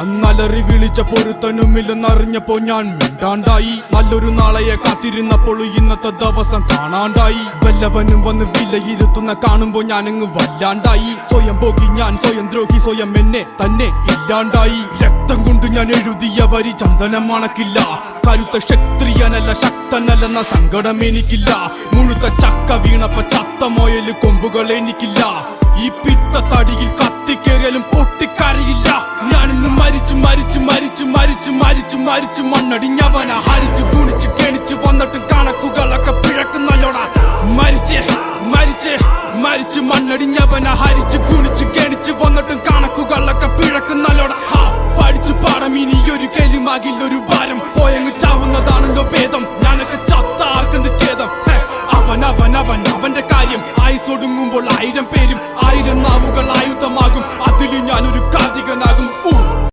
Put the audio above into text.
അന്നലറി വിളിച്ച പൊരുത്തനുമില്ലെന്നറിഞ്ഞപ്പോ ഞാൻ മിണ്ടാണ്ടായി. നല്ലൊരു നാളെയെ കാത്തിരുന്നപ്പോൾ ഇന്നത്തെ ദിവസം കാണാണ്ടായി. വല്ലവനും വന്ന് വിലയിരുത്തുന്ന കാണുമ്പോ ഞാനങ്ങ് വല്ലാണ്ടായി. സ്വയം പോകി ഞാൻ, സ്വയം ദ്രോഹി, സ്വയം എന്നെ തന്നെ ഇല്ലാണ്ടായി. രക്തം കൊണ്ട് ഞാൻ എഴുതിയ വരി ചന്ദനം മണക്കില്ല. കരുത്ത ക്ഷത്രിയനല്ല ശക്തനല്ലെന്ന സങ്കടം എനിക്കില്ല. മുഴുത്ത ചക്ക വീണപ്പ ചത്ത മൊയല് കൊമ്പുകൾ എനിക്കില്ല. ഈ പിത്ത തടിയിൽ കത്തിക്കേറിയാലും പൊട്ടിക്കരയില്ല. ഞാനിന്ന് മരിച്ചു മരിച്ചു മരിച്ചു മരിച്ചു മരിച്ചു മരിച്ചു മണ്ണടിഞ്ഞവന ഹരിച്ചു ഗുണിച്ചു കെണിച്ചു വന്നിട്ടും കണക്കുകളൊക്കെ പിഴക്കുന്നല്ലോടാ. മരിച്ചേ മരിച്ചേ മരിച്ചു മണ്ണടിഞ്ഞവന ഹരിച്ചു ഗുണിച്ചു കെണിച്ചു വന്നിട്ടും കണക്കുകളൊക്കെ പിഴക്കുന്നല്ലോടാ. പഠിച്ചു പാടം ഇനിയൊരു കെലുമാകില്ലൊരു ഭാരം. പോയങ്ങ് ചാവുന്നതാണല്ലോ ഭേദം.